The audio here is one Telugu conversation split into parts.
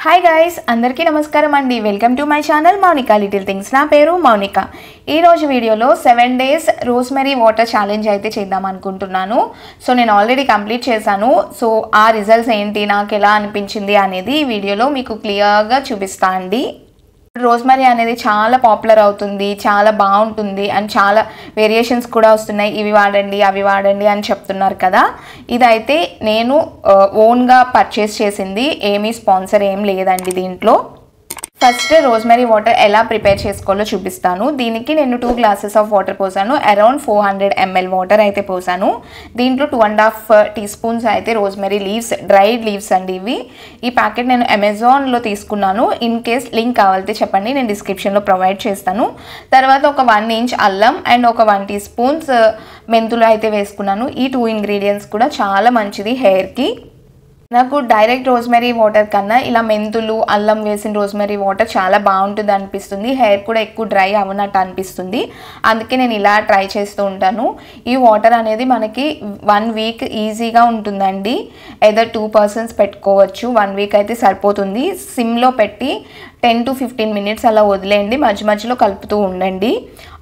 హాయ్ గైస్, అందరికీ నమస్కారం అండి. Welcome to my channel Mounika little things. నా పేరు మౌనిక. ఈరోజు వీడియోలో 7 days రోజ్మెరీ వాటర్ ఛాలెంజ్ అయితే చేద్దాం అనుకుంటున్నాను. సో నేను ఆల్రెడీ కంప్లీట్ చేశాను. సో ఆ రిజల్ట్స్ ఏంటి, నాకు ఎలా అనిపించింది అనేది ఈ వీడియోలో మీకు క్లియర్గా చూపిస్తా అండి. రోజ్మెరీ అనేది చాలా పాపులర్ అవుతుంది, చాలా బాగుంటుంది అండ్ చాలా వేరియేషన్స్ కూడా వస్తున్నాయి. ఇవి వాడండి అవి వాడండి అని చెప్తున్నారు కదా. ఇదైతే నేను ఓన్గా పర్చేస్ చేసింది, ఏమీ స్పాన్సర్ ఏం లేదండి దీంట్లో. ఫస్ట్ రోజ్మెరీ వాటర్ ఎలా ప్రిపేర్ చేసుకోవాలో చూపిస్తాను. దీనికి నేను 2 glasses ఆఫ్ వాటర్ పోసాను. అరౌండ్ 400 ml వాటర్ అయితే పోసాను. దీంట్లో 2.5 teaspoons అయితే రోజ్మెరీ లీవ్స్, డ్రైడ్ లీవ్స్ అండి ఇవి. ఈ ప్యాకెట్ నేను అమెజాన్లో తీసుకున్నాను. ఇన్ కేస్ లింక్ కావాలితే చెప్పండి, నేను డిస్క్రిప్షన్లో ప్రొవైడ్ చేస్తాను. తర్వాత ఒక 1 inch అల్లం అండ్ ఒక 1 teaspoon మెంతులు అయితే వేసుకున్నాను. ఈ 2 ingredients కూడా చాలా మంచిది హెయిర్కి. నాకు డైరెక్ట్ రోజ్మెరీ వాటర్ కన్నా ఇలా మెంతులు అల్లం వేసిన రోజ్మెరీ వాటర్ చాలా బాగుంటుంది అనిపిస్తుంది. హెయిర్ కూడా ఎక్కువ డ్రై అవ్వనట్టు అనిపిస్తుంది. అందుకే నేను ఇలా ట్రై చేస్తూ ఉంటాను. ఈ వాటర్ అనేది మనకి 1 week ఈజీగా ఉంటుందండి. ఏదర్ 2 persons పెట్టుకోవచ్చు. 1 week అయితే సరిపోతుంది. సిమ్లో పెట్టి 10 to 15 minutes అలా వదిలేయండి. మధ్య మధ్యలో కలుపుతూ ఉండండి.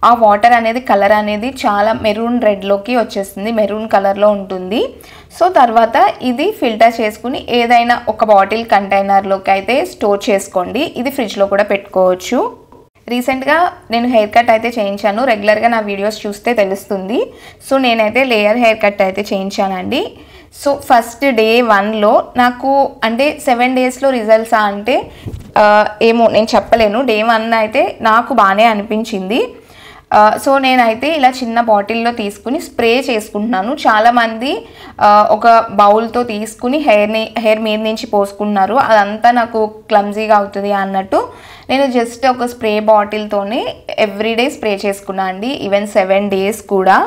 ఆ వాటర్ అనేది కలర్ అనేది చాలా మెరూన్ రెడ్లోకి వచ్చేస్తుంది, మెరూన్ కలర్లో ఉంటుంది. సో తర్వాత ఇది ఫిల్టర్ చేసుకుని ఏదైనా ఒక బాటిల్ కంటైనర్లోకి అయితే స్టోర్ చేసుకోండి. ఇది ఫ్రిడ్జ్లో కూడా పెట్టుకోవచ్చు. రీసెంట్గా నేను హెయిర్ కట్ అయితే చేయించాను. రెగ్యులర్గా నా వీడియోస్ చూస్తే తెలుస్తుంది. సో నేనైతే లేయర్ హెయిర్ కట్ అయితే చేయించానండి. సో ఫస్ట్ డే 1లో నాకు అంటే 7 daysలో రిజల్ట్సా అంటే ఏమో నేను చెప్పలేను. డే 1 అయితే నాకు బాగానే అనిపించింది. సో నేనైతే ఇలా చిన్న బాటిల్లో తీసుకుని స్ప్రే చేసుకుంటున్నాను. చాలామంది ఒక బౌల్తో తీసుకుని హెయిర్ మీద నుంచి పోసుకుంటున్నారు. అదంతా నాకు క్లమ్జీగా అవుతుంది అన్నట్టు నేను జస్ట్ ఒక స్ప్రే బాటిల్తోనే ఎవ్రీడే స్ప్రే చేసుకున్నాను అండి. ఈవెన్ 7 days కూడా.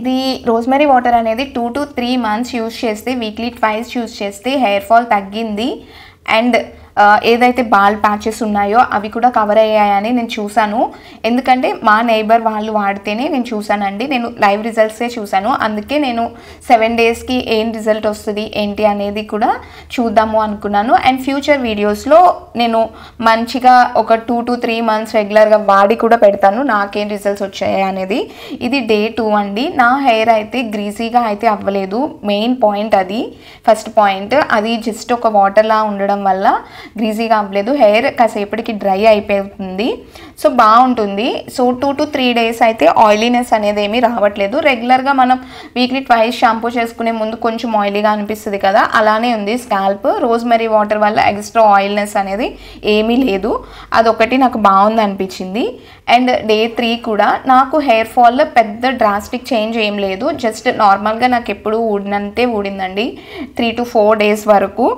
ఇది రోజ్మెరీ వాటర్ అనేది 2 to 3 months యూజ్ చేస్తే, వీక్లీ 2 యూజ్ చేస్తే హెయిర్ ఫాల్ తగ్గింది. అండ్ ఏదైతే బాల్ ప్యాచెస్ ఉన్నాయో అవి కూడా కవర్ అయ్యాయని నేను చూశాను. ఎందుకంటే మా నైబర్ వాళ్ళు వాడితేనే నేను చూశానండి. నేను లైవ్ రిజల్ట్సే చూశాను. అందుకే నేను 7 daysకి ఏం రిజల్ట్ వస్తుంది ఏంటి అనేది కూడా చూద్దాము అనుకున్నాను. అండ్ ఫ్యూచర్ వీడియోస్లో నేను మంచిగా ఒక 2 to 3 months రెగ్యులర్గా వాడి కూడా పెడతాను నాకేం రిజల్ట్స్ వచ్చాయి అనేది. ఇది డే 2 అండి. నా హెయిర్ అయితే గ్రీజీగా అయితే అవ్వలేదు. మెయిన్ పాయింట్ అది, ఫస్ట్ పాయింట్ అది. జస్ట్ ఒక వాటర్లా ఉండడం వల్ల గ్రీజీగా అవ్వలేదు. హెయిర్ కాసేపటికి డ్రై అయిపోతుంది. సో బాగుంటుంది. సో 2 to 3 days అయితే ఆయిలీనెస్ అనేది ఏమీ రావట్లేదు. రెగ్యులర్గా మనం వీక్లీ 2 షాంపూ చేసుకునే ముందు కొంచెం ఆయిలీగా అనిపిస్తుంది కదా, అలానే ఉంది స్కాల్ప్. రోజ్మెరీ వాటర్ వల్ల ఎక్స్ట్రా ఆయిల్నెస్ అనేది ఏమీ లేదు. అదొకటి నాకు బాగుంది అనిపించింది. అండ్ డే 3 కూడా నాకు హెయిర్ ఫాల్లో పెద్ద డ్రాస్టిక్ చేంజ్ ఏం లేదు. జస్ట్ నార్మల్గా నాకు ఎప్పుడు ఊడినంతే ఊడిందండి 3 to 4 days వరకు.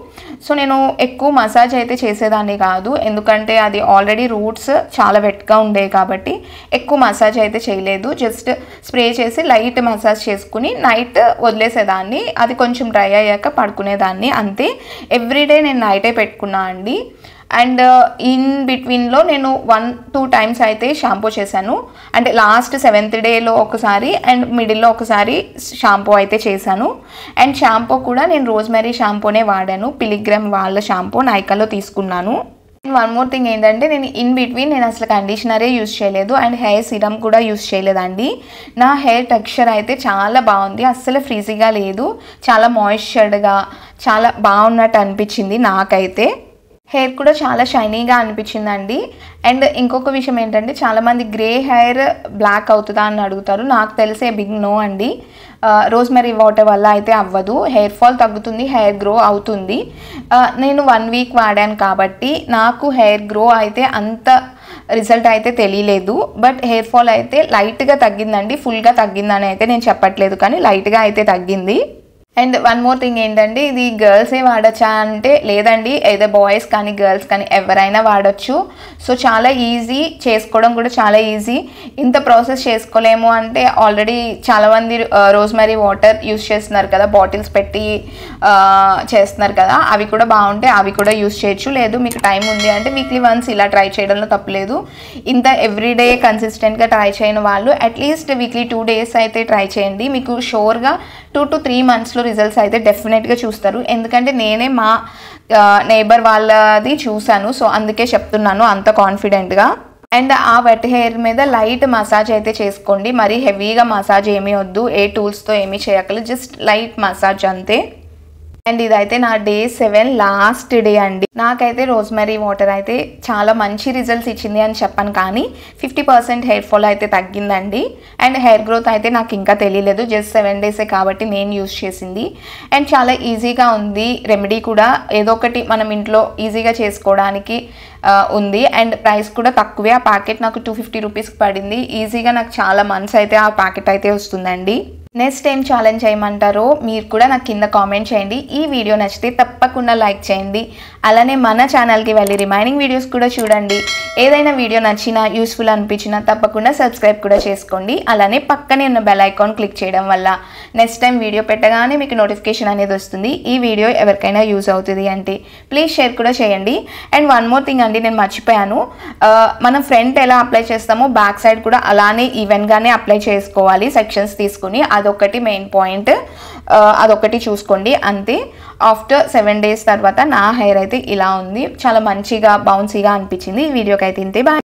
సో నేను ఎక్కువ మసాజ్ అయితే చేసేదాన్ని కాదు, ఎందుకంటే అది ఆల్రెడీ రూట్స్ చాలా వెట్గా ఉండేవి కాబట్టి ఎక్కువ మసాజ్ అయితే చేయలేదు. జస్ట్ స్ప్రే చేసి లైట్ మసాజ్ చేసుకుని నైట్ వదిలేసేదాన్ని. అది కొంచెం డ్రై అయ్యాక పడుకునేదాన్ని అంతే. ఎవ్రీడే నేను నైటే పెట్టుకున్నా అండి. అండ్ ఇన్ బిట్వీన్లో నేను 1-2 times అయితే షాంపూ చేశాను. అంటే లాస్ట్ 7th dayలో ఒకసారి అండ్ మిడిల్లో ఒకసారి షాంపూ అయితే చేశాను. అండ్ షాంపూ కూడా నేను రోజ్మెరీ షాంపూనే వాడాను. పిలిగ్రమ్ వాళ్ళ షాంపూ నైకాలో తీసుకున్నాను. వన్ మోర్ థింగ్ ఏంటంటే నేను ఇన్ బిట్వీన్ నేను అసలు కండిషనరే యూజ్ చేయలేదు అండ్ హెయిర్ సిరమ్ కూడా యూజ్ చేయలేదండి. నా హెయిర్ టెక్స్చర్ అయితే చాలా బాగుంది. అస్సలు ఫ్రీజీగా లేదు, చాలా మాయిశ్చర్డ్గా చాలా బాగున్నట్టు అనిపించింది నాకైతే. హెయిర్ కూడా చాలా షైనీగా అనిపించిందండి. అండ్ ఇంకొక విషయం ఏంటంటే చాలామంది గ్రే హెయిర్ బ్లాక్ అవుతుందా అని అడుగుతారు. నాకు తెలిసే బిగ్ నో అండి. రోజ్మెరీ వాటర్ వల్ల అయితే అవ్వదు. హెయిర్ ఫాల్ తగ్గుతుంది, హెయిర్ గ్రో అవుతుంది. నేను 1 week వాడాను కాబట్టి నాకు హెయిర్ గ్రో అయితే అంత రిజల్ట్ అయితే తెలియలేదు. బట్ హెయిర్ ఫాల్ అయితే లైట్గా తగ్గిందండి. ఫుల్గా తగ్గిందని అయితే నేను చెప్పట్లేదు, కానీ లైట్గా అయితే తగ్గింది. అండ్ వన్ మోర్ థింగ్ ఏంటంటే ఇది గర్ల్సే వాడచ్చా అంటే లేదండి, ఏదో బాయ్స్ కానీ గర్ల్స్ కానీ ఎవరైనా వాడచ్చు. సో చాలా ఈజీ, చేసుకోవడం కూడా చాలా ఈజీ. ఇంత ప్రాసెస్ చేసుకోలేము అంటే ఆల్రెడీ చాలామంది రోజ్మెరీ వాటర్ యూస్ చేస్తున్నారు కదా, బాటిల్స్ పెట్టి చేస్తున్నారు కదా, అవి కూడా బాగుంటాయి, అవి కూడా యూస్ చేయొచ్చు. లేదు మీకు టైం ఉంది అంటే వీక్లీ వన్స్ ఇలా ట్రై చేయడంలో తప్పలేదు. ఇంత ఎవ్రీడే కన్సిస్టెంట్గా ట్రై చేయని వాళ్ళు అట్లీస్ట్ వీక్లీ 2 days అయితే ట్రై చేయండి. మీకు షూర్గా 2 to 3 monthsలో రిజల్ట్స్ అయితే డెఫినెట్గా చూస్తారు. ఎందుకంటే నేనే మా నైబర్ వాళ్ళది చూశాను. సో అందుకే చెప్తున్నాను అంత కాన్ఫిడెంట్గా. అండ్ ఆ వెట్ హెయిర్ మీద లైట్ మసాజ్ అయితే చేసుకోండి. మరీ హెవీగా మసాజ్ ఏమీ వద్దు, ఏ టూల్స్తో ఏమీ చేయక్కర్లేదు, జస్ట్ లైట్ మసాజ్ అంతే. అండ్ ఇదైతే నా డే 7 లాస్ట్ డే అండి. నాకైతే రోజ్మెరీ వాటర్ అయితే చాలా మంచి రిజల్ట్స్ ఇచ్చింది అని చెప్పాను, కానీ 50% హెయిర్ ఫాల్ అయితే తగ్గిందండి. అండ్ హెయిర్ గ్రోత్ అయితే నాకు ఇంకా తెలియలేదు, జస్ట్ 7 డేసే కాబట్టి నేను యూస్ చేసింది. అండ్ చాలా ఈజీగా ఉంది రెమెడీ కూడా, ఏదో ఒకటి మనం ఇంట్లో ఈజీగా చేసుకోవడానికి ఉంది. అండ్ ప్రైస్ కూడా తక్కువే. ఆ ప్యాకెట్ నాకు 250 రూపీస్కి పడింది. ఈజీగా నాకు చాలా మంత్స్ అయితే ఆ ప్యాకెట్ అయితే వస్తుందండి. నెక్స్ట్ ఏం ఛాలెంజ్ చేయమంటారో మీరు కూడా నాకు కింద కామెంట్ చేయండి. ఈ వీడియో నచ్చితే తప్పకుండా లైక్ చేయండి. అలానే మన ఛానల్కి వెళ్ళి రిమైనింగ్ వీడియోస్ కూడా చూడండి. ఏదైనా వీడియో నచ్చినా యూస్ఫుల్ అనిపించినా తప్పకుండా సబ్స్క్రైబ్ కూడా చేసుకోండి. అలానే పక్కనే ఉన్న బెల్ ఐకాన్ క్లిక్ చేయడం వల్ల నెక్స్ట్ టైం వీడియో పెట్టగానే మీకు నోటిఫికేషన్ అనేది వస్తుంది. ఈ వీడియో ఎవరికైనా యూజ్ అవుతుంది అంటే ప్లీజ్ షేర్ కూడా చేయండి. అండ్ వన్ మోర్ థింగ్ అండి, నేను మర్చిపోయాను, మనం ఫ్రంట్ ఎలా అప్లై చేస్తామో బ్యాక్ సైడ్ కూడా అలానే ఈవెన్గానే అప్లై చేసుకోవాలి సెక్షన్స్ తీసుకుని. అదొకటి మెయిన్ పాయింట్, అదొకటి చూసుకోండి అంతే. ఆఫ్టర్ 7 డేస్ తర్వాత నా హెయిర్ అయితే ఇలా ఉంది, చాలా మంచిగా బౌన్సీగా అనిపించింది. ఈ వీడియోకి అయితే ఇంతే. బాయ్.